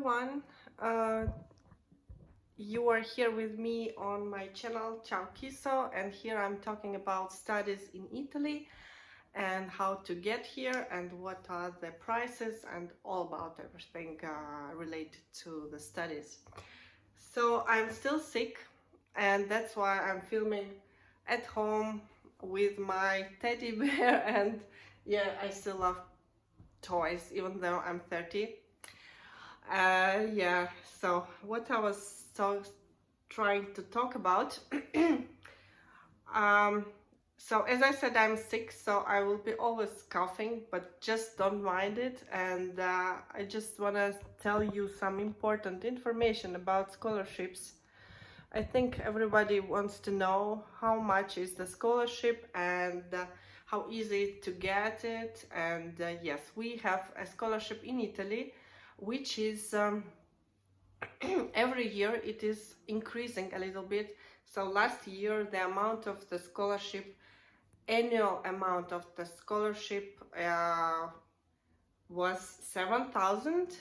everyone. You are here with me on my channel Ciao Kiso, and here I'm talking about studies in Italy and how to get here and what are the prices and all about everything related to the studies. So I'm still sick, and that's why I'm filming at home with my teddy bear, and yeah, I still love toys even though I'm 30. Yeah, so what I was trying to talk about, so as I said, I'm sick, so I will be always coughing, but just don't mind it. And I just want to tell you some important information about scholarships. I think everybody wants to know how much is the scholarship and how easy to get it. And yes, we have a scholarship in Italy, which is every year it is increasing a little bit. So last year the amount of the scholarship, annual amount of the scholarship was 7,000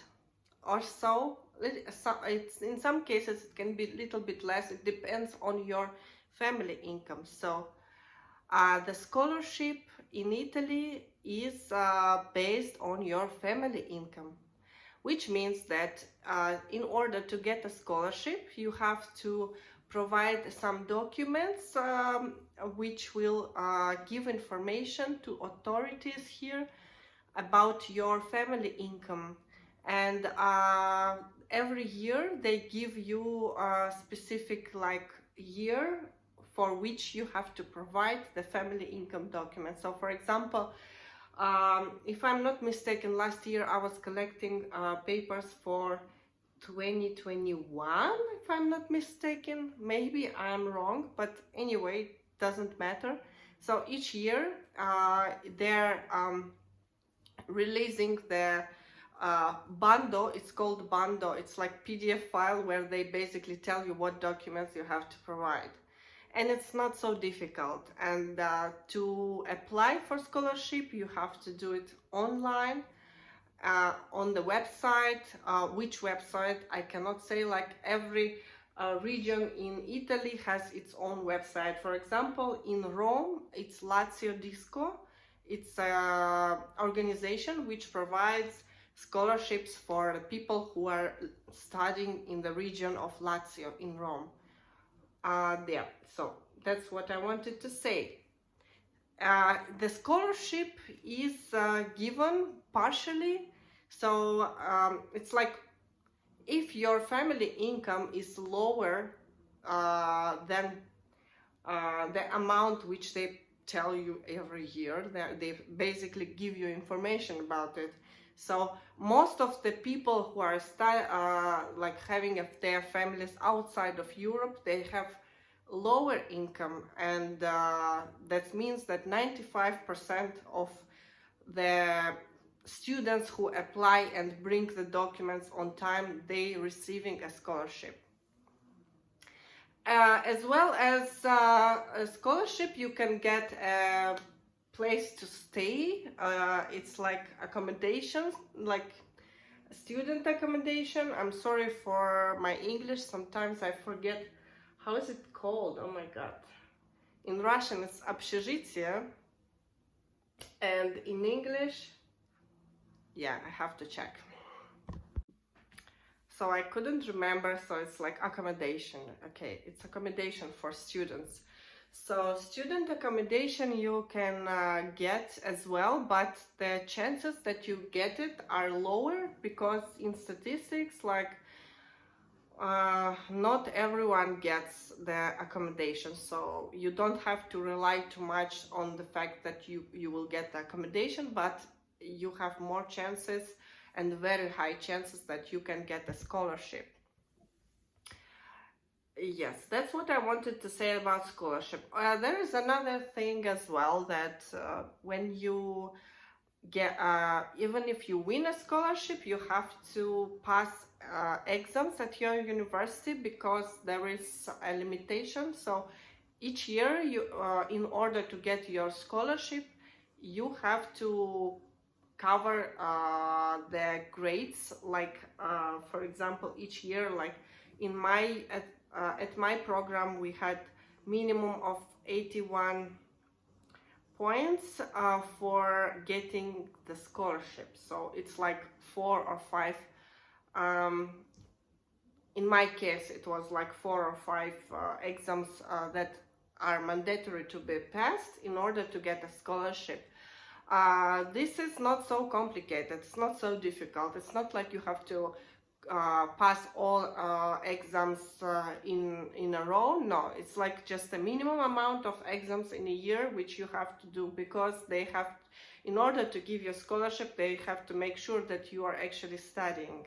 or so. It's in some cases it can be a little bit less. It depends on your family income. So the scholarship in Italy is based on your family income, which means that in order to get a scholarship, you have to provide some documents which will give information to authorities here about your family income. And every year they give you a specific year for which you have to provide the family income document. So for example, if I'm not mistaken, last year I was collecting papers for 2021, if I'm not mistaken. Maybe I'm wrong, but anyway, doesn't matter. So each year they're releasing the bando. It's called bando. It's like PDF file where they basically tell you what documents you have to provide. And it's not so difficult. And to apply for scholarship, you have to do it online on the website. Which website I cannot say. Like every region in Italy has its own website. For example, in Rome, it's Lazio Disco. It's an organization which provides scholarships for the people who are studying in the region of Lazio in Rome. There, so that's what I wanted to say. The scholarship is given partially, so it's like if your family income is lower than the amount which they tell you every year, they basically give you information about it. So most of the people who are having their families outside of Europe, they have lower income, and that means that 95% of the students who apply and bring the documents on time, they receiving a scholarship. As well as a scholarship, you can get a place to stay. It's like accommodations, like student accommodation. I'm sorry for my English, sometimes I forget how is it called. Oh my god, in Russian it's общежитие, and in English, yeah, I have to check. So I couldn't remember, so it's like accommodation. Okay, it's accommodation for students. So student accommodation you can get as well, but the chances that you get it are lower because in statistics, not everyone gets the accommodation. So you don't have to rely too much on the fact that you will get the accommodation, but you have more chances and very high chances that you can get a scholarship. Yes, that's what I wanted to say about scholarship. There is another thing as well, that when you get, even if you win a scholarship, you have to pass exams at your university, because there is a limitation. So each year, in order to get your scholarship, you have to cover the grades, like for example each year, like in my at my program we had minimum of 81 points for getting the scholarship. So it's like 4 or 5, in my case it was like 4 or 5 exams that are mandatory to be passed in order to get a scholarship. This is not so complicated, it's not so difficult, it's not like you have to pass all exams in a row. No, it's like just a minimum amount of exams in a year which you have to do, because they have, in order to give you a scholarship, they have to make sure that you are actually studying.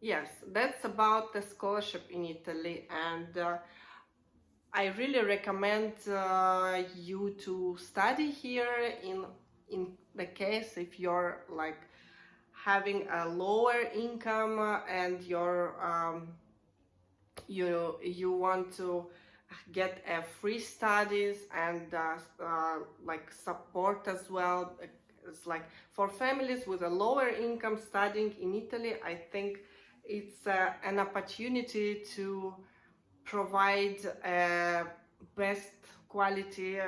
Yes, that's about the scholarship in Italy, and I really recommend you to study here in the case if you're like having a lower income and you're you want to get a free studies and like support as well. It's like for families with a lower income studying in Italy, I think it's an opportunity to provide best quality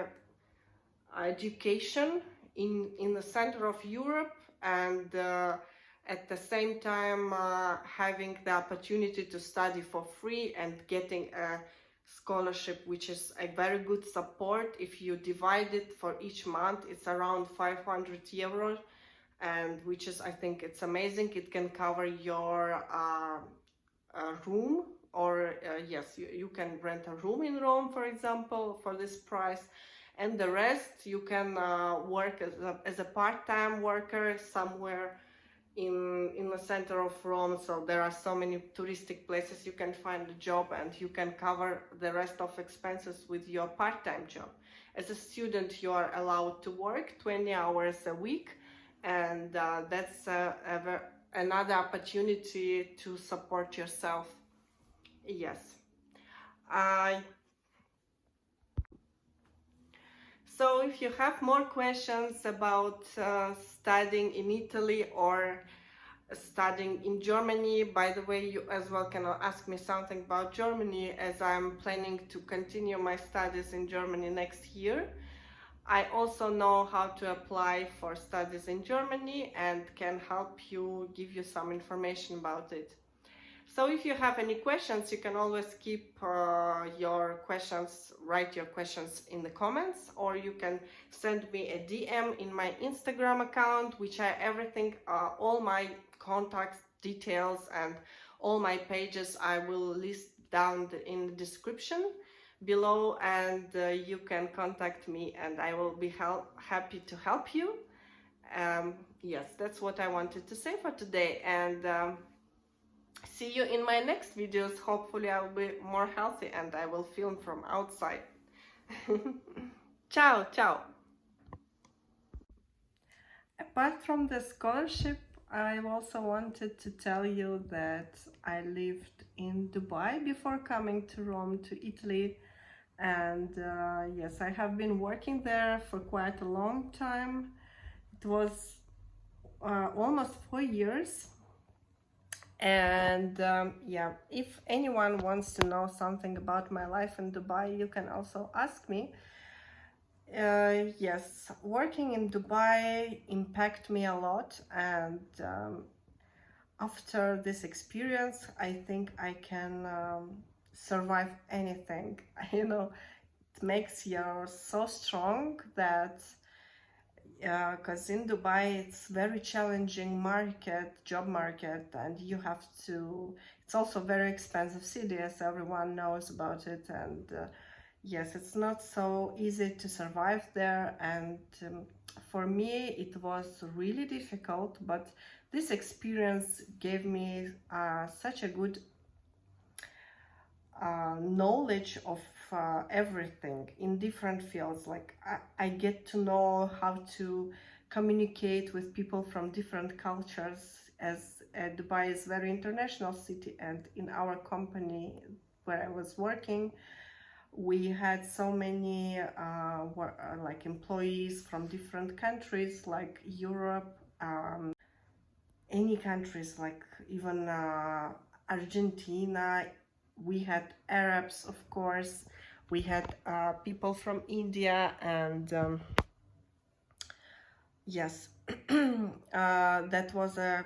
education in the center of Europe, and at the same time having the opportunity to study for free and getting a scholarship, which is a very good support. If you divide it for each month, it's around 500 euros, and which is, I think it's amazing. It can cover your room, or yes, you can rent a room in Rome, for example, for this price, and the rest you can work as a part-time worker somewhere in the center of Rome. So there are so many touristic places you can find a job, and you can cover the rest of expenses with your part-time job. As a student, you are allowed to work 20 hours a week, and that's another opportunity to support yourself. Yes. So if you have more questions about studying in Italy or studying in Germany, by the way, you as well can ask me something about Germany, as I'm planning to continue my studies in Germany next year. I also know how to apply for studies in Germany and can help you, give you some information about it. So if you have any questions, you can always keep your questions, write your questions in the comments, or you can send me a DM in my Instagram account, which I everything, all my contact details and all my pages I will list down in the description below, and you can contact me and I will be happy to help you. Yes, that's what I wanted to say for today, and see you in my next videos. Hopefully I'll be more healthy and I will film from outside. Ciao, ciao. Apart from the scholarship, I also wanted to tell you that I lived in Dubai before coming to Rome, to Italy, and yes, I have been working there for quite a long time. It was almost 4 years. And yeah, if anyone wants to know something about my life in Dubai, you can also ask me. Yes, working in Dubai impacted me a lot, and after this experience, I think I can survive anything. You know, it makes you so strong that because in Dubai it's very challenging job market, and you have to, it's also a very expensive city, as everyone knows about it, and yes, it's not so easy to survive there, and for me it was really difficult, but this experience gave me such a good knowledge of everything in different fields. Like I get to know how to communicate with people from different cultures, as Dubai is a very international city, and in our company where I was working, We had so many like employees from different countries, like Europe, any countries, like even Argentina. We had Arabs, of course. We had people from India, and yes, that was a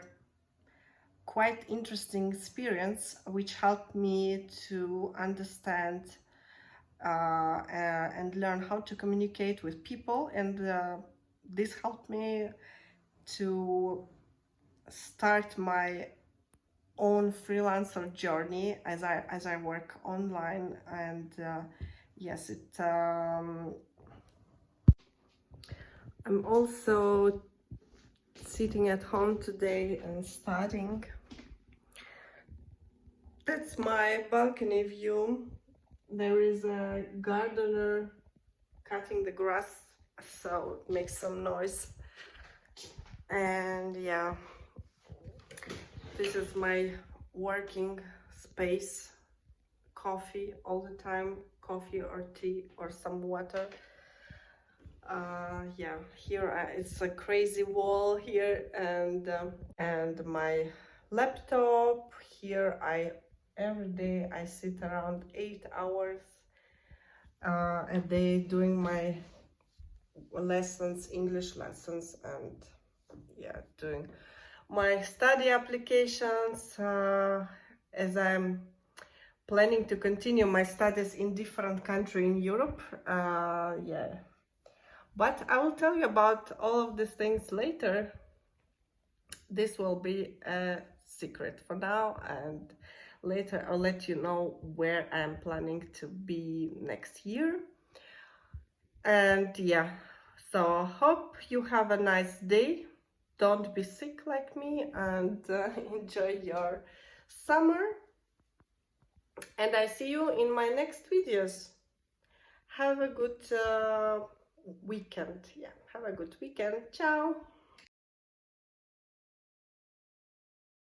quite interesting experience, which helped me to understand and learn how to communicate with people, and this helped me to start my own freelancer journey as I work online. And yes, I'm also sitting at home today and studying. That's my balcony view. There is a gardener cutting the grass, so it makes some noise. And yeah, this is my working space. Coffee all the time, coffee or tea or some water. Yeah, here it's a crazy wall here, and my laptop here. Every day I sit around 8 hours a day doing my lessons, English lessons, and yeah, doing my study applications, as I'm planning to continue my studies in different country in Europe. Yeah, but I will tell you about all of these things later. This will be a secret for now, and later I'll let you know where I'm planning to be next year. And yeah, so hope you have a nice day. Don't be sick like me, and enjoy your summer. And I see you in my next videos. Have a good weekend. Yeah, have a good weekend. Ciao.